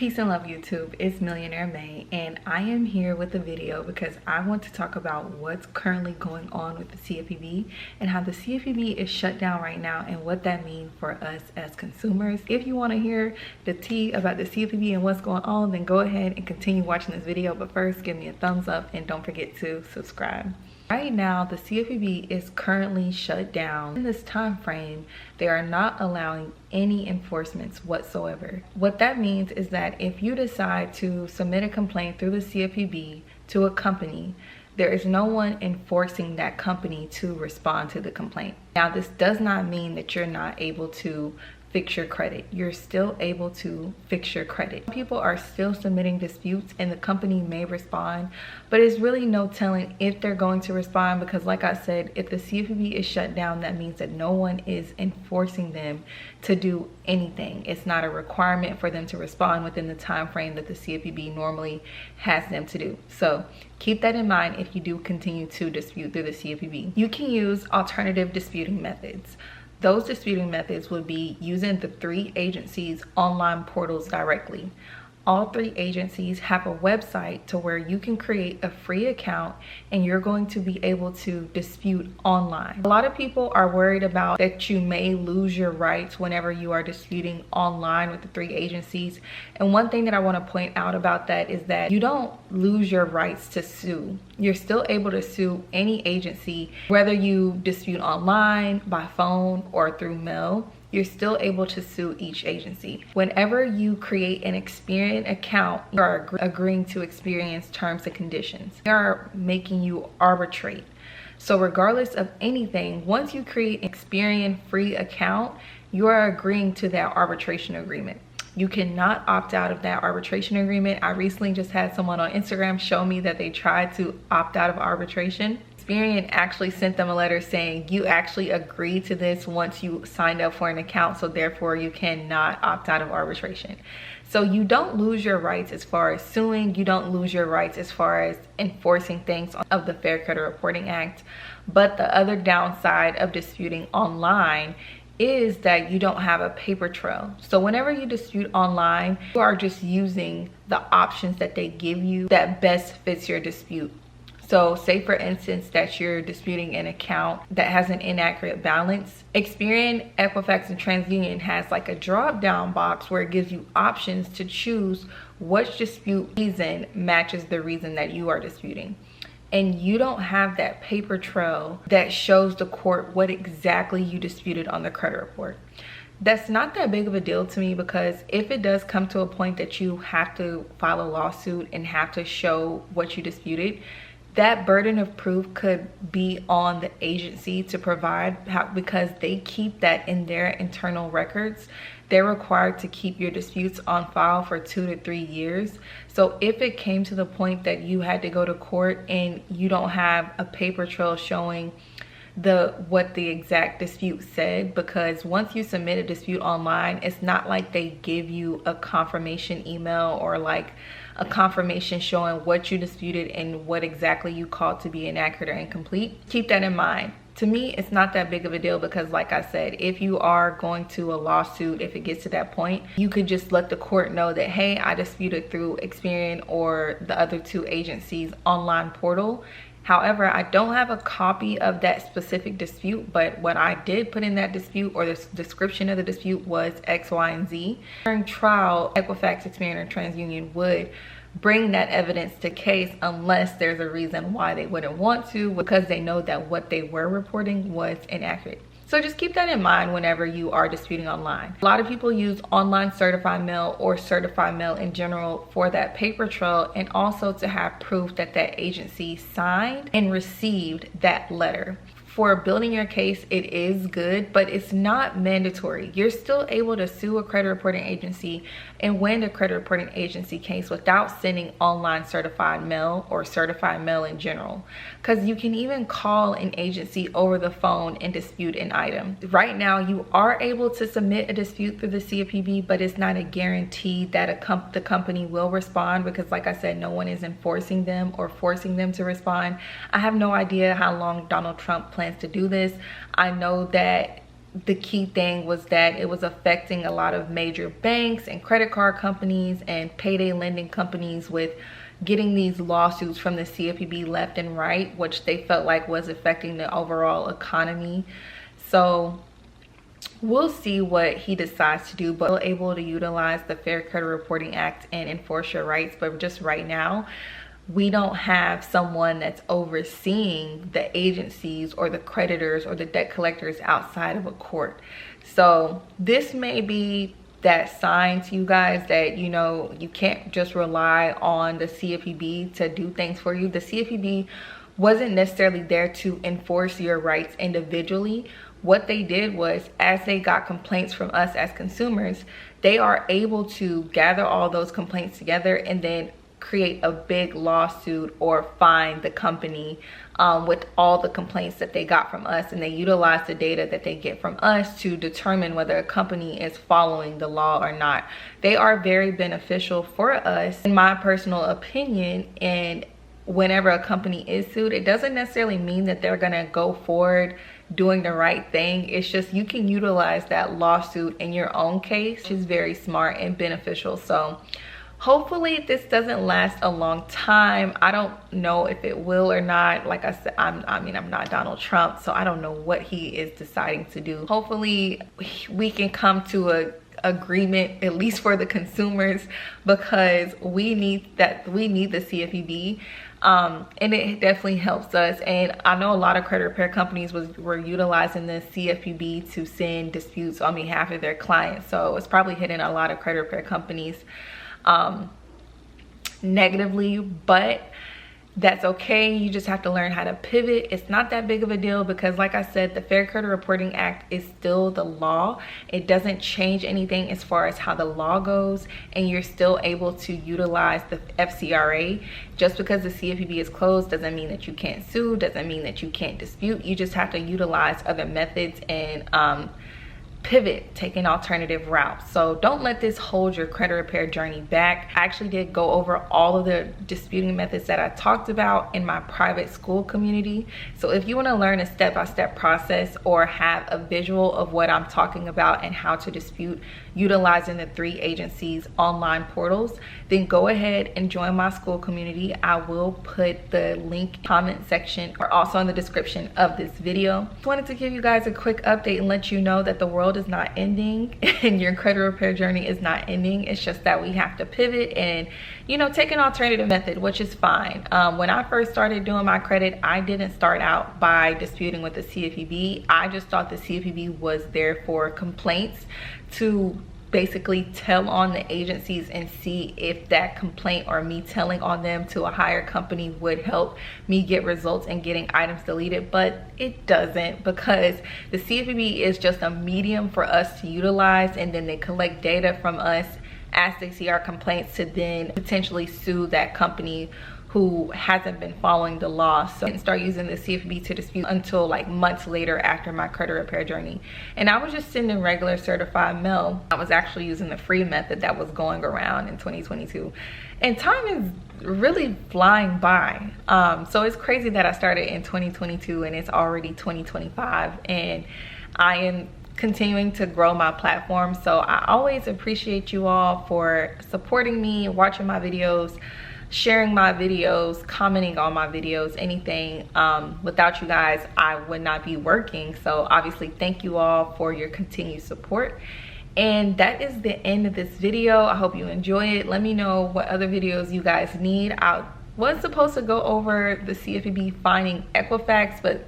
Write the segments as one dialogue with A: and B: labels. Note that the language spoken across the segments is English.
A: Peace and love, YouTube. It's Millionaire May, and I am here with a video because I want to talk about what's currently going on with the Cfpb and how the Cfpb is shut down right now and what that means for us as consumers. If you want to hear the tea about the Cfpb and what's going on, then go ahead and continue watching this video. But first, give me a thumbs up and don't forget to subscribe. Right now, the Cfpb is currently shut down. In this time frame, they are not allowing any enforcements whatsoever. What that means is that if you decide to submit a complaint through the Cfpb to a company, there is no one enforcing that company to respond to the complaint. Now, this does not mean that you're not able to fix your credit. You're still able to fix your credit. People are still submitting disputes and the company may respond, but it's really no telling if they're going to respond because, like I said, if the Cfpb is shut down, that means that no one is enforcing them to do anything. It's not a requirement for them to respond within the time frame that the Cfpb normally has them to do. So keep that in mind if you do continue to dispute through the Cfpb. You can use alternative disputing methods. Those disputing methods would be using the 3 agencies' online portals directly. All 3 agencies have a website to where you can create a free account and you're going to be able to dispute online. A lot of people are worried about that you may lose your rights whenever you are disputing online with the 3 agencies. And one thing that I want to point out about that is that you don't lose your rights to sue. You're still able to sue any agency, whether you dispute online, by phone, or through mail. You're still able to sue each agency. Whenever you create an Experian account, you are agreeing to Experian's terms and conditions. They are making you arbitrate. So regardless of anything, once you create an Experian free account, you are agreeing to that arbitration agreement. You cannot opt out of that arbitration agreement. I recently just had someone on Instagram show me that they tried to opt out of arbitration. Experian actually sent them a letter saying you actually agreed to this once you signed up for an account, so therefore you cannot opt out of arbitration. So you don't lose your rights as far as suing. You don't lose your rights as far as enforcing things of the Fair Credit Reporting Act. But the other downside of disputing online is that you don't have a paper trail. So whenever you dispute online, you are just using the options that they give you that best fits your dispute. So say for instance that you're disputing an account that has an inaccurate balance. Experian, Equifax, and TransUnion has like a drop down box where it gives you options to choose which dispute reason matches the reason that you are disputing. And you don't have that paper trail that shows the court what exactly you disputed on the credit report. That's not that big of a deal to me because if it does come to a point that you have to file a lawsuit and have to show what you disputed, that burden of proof could be on the agency to provide because they keep that in their internal records. They're required to keep your disputes on file for 2 to 3 years. So if it came to the point that you had to go to court and you don't have a paper trail showing what the exact dispute said, because once you submit a dispute online, it's not like they give you a confirmation email or like a confirmation showing what you disputed and what exactly you called to be inaccurate or incomplete. Keep that in mind. To me, it's not that big of a deal because, like I said, if you are going to a lawsuit, if it gets to that point, you could just let the court know that, hey, I disputed through Experian or the other 2 agencies' online portal. However, I don't have a copy of that specific dispute, but what I did put in that dispute or the description of the dispute was X, Y, and Z. During trial, Equifax, Experian, or TransUnion would bring that evidence to case unless there's a reason why they wouldn't want to, because they know that what they were reporting was inaccurate. So just keep that in mind whenever you are disputing online. A lot of people use online certified mail or certified mail in general for that paper trail and also to have proof that that agency signed and received that letter. For building your case, it is good, but it's not mandatory. You're still able to sue a credit reporting agency and win a credit reporting agency case without sending online certified mail or certified mail in general. Because you can even call an agency over the phone and dispute an item. Right now, you are able to submit a dispute through the Cfpb, but it's not a guarantee that the company will respond because, like I said, no one is enforcing them or forcing them to respond. I have no idea how long Donald Trump plans to do this. I know that the key thing was that it was affecting a lot of major banks and credit card companies and payday lending companies with getting these lawsuits from the CFPB left and right, which they felt like was affecting the overall economy. So we'll see what he decides to do, but we're able to utilize the Fair Credit Reporting Act and enforce your rights. But just right now, we don't have someone that's overseeing the agencies or the creditors or the debt collectors outside of a court. So this may be that sign to you guys that, you know, you can't just rely on the CFPB to do things for you. The CFPB wasn't necessarily there to enforce your rights individually. What they did was, as they got complaints from us as consumers, they are able to gather all those complaints together and then create a big lawsuit or fine the company with all the complaints that they got from us, and they utilize the data that they get from us to determine whether a company is following the law or not. They are very beneficial for us, in my personal opinion. And whenever a company is sued, it doesn't necessarily mean that they're gonna go forward doing the right thing. It's just you can utilize that lawsuit in your own case, which is very smart and beneficial. So hopefully this doesn't last a long time. I don't know if it will or not. Like I said, I'm not Donald Trump, so I don't know what he is deciding to do. Hopefully we can come to a agreement, at least for the consumers, because we need the CFPB. And it definitely helps us. And I know a lot of credit repair companies were utilizing the CFPB to send disputes on behalf of their clients. So it's probably hitting a lot of credit repair companies negatively, but that's okay. You just have to learn how to pivot. It's not that big of a deal because, like I said, the Fair Credit Reporting Act is still the law. It doesn't change anything as far as how the law goes, and you're still able to utilize the FCRA. Just because the CFPB is closed doesn't mean that you can't sue, doesn't mean that you can't dispute. You just have to utilize other methods and pivot, take an alternative route. So don't let this hold your credit repair journey back. I actually did go over all of the disputing methods that I talked about in my private school community. So if you want to learn a step-by-step process or have a visual of what I'm talking about and how to dispute utilizing the 3 agencies' online portals, then go ahead and join my school community. I will put the link in the comment section or also in the description of this video. Just wanted to give you guys a quick update and let you know that the world is not ending and your credit repair journey is not ending. It's just that we have to pivot and, you know, take an alternative method, which is fine. When I first started doing my credit, I didn't start out by disputing with the CFPB. I just thought the CFPB was there for complaints, to basically tell on the agencies and see if that complaint or me telling on them to a higher company would help me get results and getting items deleted. But it doesn't, because the CFPB is just a medium for us to utilize, and then they collect data from us as they see our complaints to then potentially sue that company who hasn't been following the law. So I didn't start using the CFPB to dispute until like months later after my credit repair journey. And I was just sending regular certified mail. I was actually using the free method that was going around in 2022. And time is really flying by. So it's crazy that I started in 2022 and it's already 2025. And I am continuing to grow my platform. So I always appreciate you all for supporting me, watching my videos, sharing my videos, commenting on my videos, anything. Without you guys, I would not be working. So obviously, thank you all for your continued support. And that is the end of this video. I hope you enjoy it. Let me know what other videos you guys need. I was supposed to go over the CFPB finding Equifax, but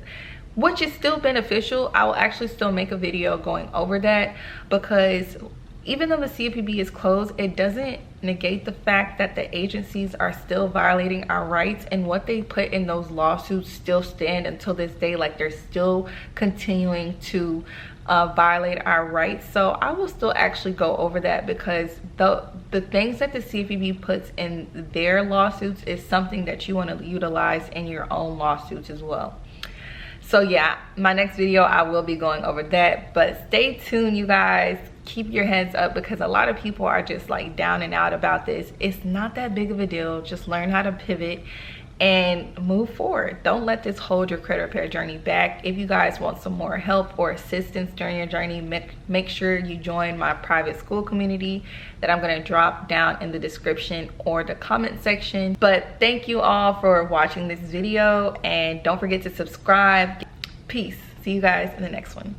A: which is still beneficial. I will actually still make a video going over that, because even though the CFPB is closed, it doesn't negate the fact that the agencies are still violating our rights, and what they put in those lawsuits still stand until this day. Like, they're still continuing to violate our rights. So I will still actually go over that, because the things that the CFPB puts in their lawsuits is something that you want to utilize in your own lawsuits as well. So yeah, my next video I will be going over that, but stay tuned, you guys. Keep your heads up, because a lot of people are just like down and out about this. It's not that big of a deal. Just learn how to pivot and move forward. Don't let this hold your credit repair journey back. If you guys want some more help or assistance during your journey, make sure you join my private school community that I'm going to drop down in the description or the comment section. But thank you all for watching this video, and don't forget to subscribe. Peace. See you guys in the next one.